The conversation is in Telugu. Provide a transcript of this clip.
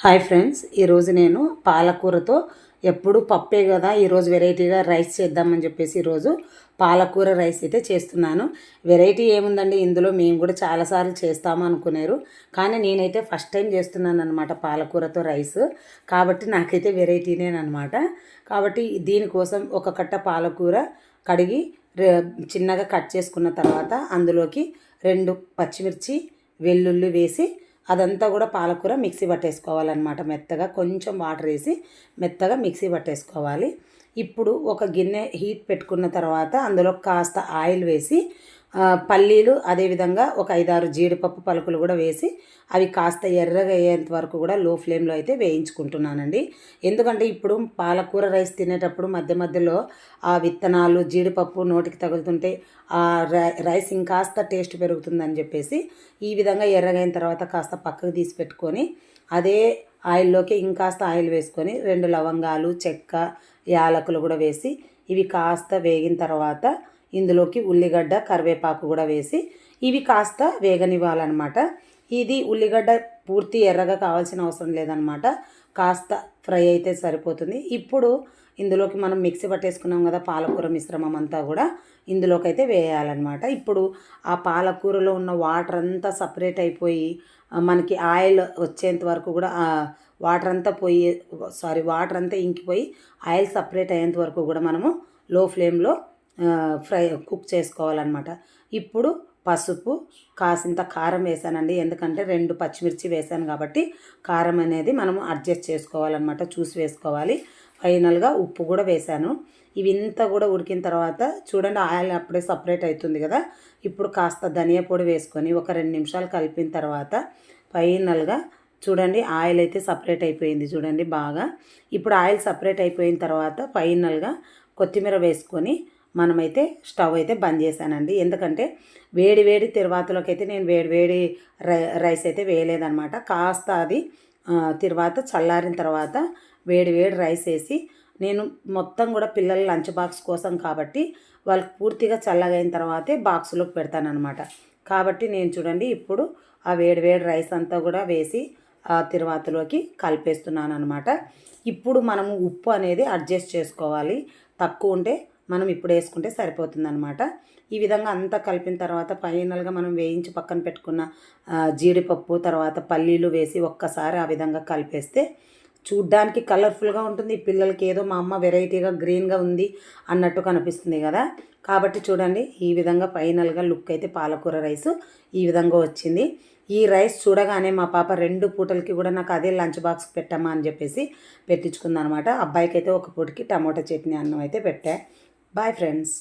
హాయ్ ఫ్రెండ్స్, ఈరోజు నేను పాలకూరతో ఎప్పుడు పప్పే కదా ఈరోజు వెరైటీగా రైస్ చేద్దామని చెప్పేసి ఈరోజు పాలకూర రైస్ అయితే చేస్తున్నాను. వెరైటీ ఏముందండి, ఇందులో మేము కూడా చాలాసార్లు చేస్తాము అనుకున్నారు, కానీ నేనైతే ఫస్ట్ టైం చేస్తున్నాను అనమాట పాలకూరతో రైస్. కాబట్టి నాకైతే వెరైటీనేనమాట. కాబట్టి దీనికోసం ఒక కట్ట పాలకూర కడిగి చిన్నగా కట్ చేసుకున్న తర్వాత అందులోకి 2 పచ్చిమిర్చి, వెల్లుల్లి వేసి అదంతా కూడా పాలకూర మిక్సీ పట్టేసుకోవాలన్నమాట. మెత్తగా కొంచెం వాటర్ వేసి మెత్తగా మిక్సీ పట్టేసుకోవాలి. ఇప్పుడు ఒక గిన్నె హీట్ పెట్టుకున్న తర్వాత అందులో కాస్త ఆయిల్ వేసి పల్లీలు, అదేవిధంగా ఒక 5-6 జీడిపప్పు పలుకులు కూడా వేసి అవి కాస్త ఎర్రగా అయ్యేంత వరకు కూడా లో ఫ్లేమ్లో అయితే వేయించుకుంటున్నానండి. ఎందుకంటే ఇప్పుడు పాలకూర రైస్ తినేటప్పుడు మధ్య మధ్యలో ఆ విత్తనాలు, జీడిపప్పు నోటికి తగులుతుంటే ఆ రైస్ ఇంకాస్త టేస్ట్ పెరుగుతుందని చెప్పేసి ఈ విధంగా ఎర్రగైన తర్వాత కాస్త పక్కకు తీసి పెట్టుకొని అదే ఆయిల్లోకి ఇంకాస్త ఆయిల్ వేసుకొని 2 లవంగాలు, చెక్క, యాలకులు కూడా వేసి ఇవి కాస్త వేగిన తర్వాత ఇందులోకి ఉల్లిగడ్డ, కరివేపాకు కూడా వేసి ఇవి కాస్త వేగనివ్వాలన్నమాట. ఇది ఉల్లిగడ్డ పూర్తి ఎర్రగా కావాల్సిన అవసరం లేదనమాట, కాస్త ఫ్రై అయితే సరిపోతుంది. ఇప్పుడు ఇందులోకి మనం మిక్సీ పట్టేసుకున్నాం కదా పాలకూర మిశ్రమం అంతా కూడా ఇందులోకి అయితే వేయాలన్నమాట. ఇప్పుడు ఆ పాలకూరలో ఉన్న వాటర్ అంతా సపరేట్ అయిపోయి మనకి ఆయిల్ వచ్చేంత వరకు కూడా వాటర్ అంతా ఇంకిపోయి ఆయిల్ సపరేట్ అయ్యేంత వరకు కూడా మనము లో ఫ్లేమ్లో కుక్ చేసుకోవాలన్నమాట. ఇప్పుడు పసుపు, కాసింత కారం వేసానండి. ఎందుకంటే 2 పచ్చిమిర్చి వేసాను కాబట్టి కారం అనేది మనం అడ్జస్ట్ చేసుకోవాలన్నమాట, చూసి వేసుకోవాలి. ఫైనల్గా ఉప్పు కూడా వేసాను. ఇవి ఇంత కూడా ఉడికిన తర్వాత చూడండి ఆయిల్ అప్పుడే సపరేట్ అవుతుంది కదా. ఇప్పుడు కాస్త ధనియా పొడి వేసుకొని ఒక 2 నిమిషాలు కలిపిన తర్వాత ఫైనల్గా చూడండి ఆయిల్ అయితే సపరేట్ అయిపోయింది చూడండి బాగా. ఇప్పుడు ఆయిల్ సపరేట్ అయిపోయిన తర్వాత ఫైనల్గా కొత్తిమీర వేసుకొని మనమైతే స్టవ్ అయితే బంద్ చేశానండి. ఎందుకంటే వేడి వేడి తిరువాతలోకి అయితే నేను వేడి రైస్ అయితే వేయలేదనమాట. కాస్త అది తిరువాత చల్లారిన తర్వాత వేడి రైస్ వేసి నేను మొత్తం కూడా పిల్లల లంచ్ బాక్స్ కోసం కాబట్టి వాళ్ళకి పూర్తిగా చల్లగైన తర్వాతే బాక్స్లోకి పెడతానమాట. కాబట్టి నేను చూడండి ఇప్పుడు ఆ వేడి రైస్ అంతా కూడా వేసి ఆ తిరువాతలోకి కలిపేస్తున్నాను అనమాట. ఇప్పుడు మనము ఉప్పు అనేది అడ్జస్ట్ చేసుకోవాలి, తక్కువ ఉంటే మనం ఇప్పుడు వేసుకుంటే సరిపోతుందన్నమాట. ఈ విధంగా అంతా కలిపిన తర్వాత ఫైనల్గా మనం వేయించి పక్కన పెట్టుకున్న జీడిపప్పు, తర్వాత పల్లీలు వేసి ఒక్కసారి ఆ విధంగా కలిపేస్తే చూడ్డానికి కలర్ఫుల్గా ఉంటుంది. పిల్లలకి ఏదో మా అమ్మ వెరైటీగా గ్రీన్గా ఉంది అన్నట్టు కనిపిస్తుంది కదా. కాబట్టి చూడండి ఈ విధంగా ఫైనల్గా లుక్ అయితే పాలకూర రైస్ ఈ విధంగా వచ్చింది. ఈ రైస్ చూడగానే మా పాప 2 పూటలకి కూడా నాకు అదే లంచ్ బాక్స్ పెట్టమ్మా అని చెప్పేసి పెట్టించుకుందనమాట. అబ్బాయికి అయితే ఒక పూటకి టమోటా చట్నీ అన్నం అయితే పెట్టా. Boy friends.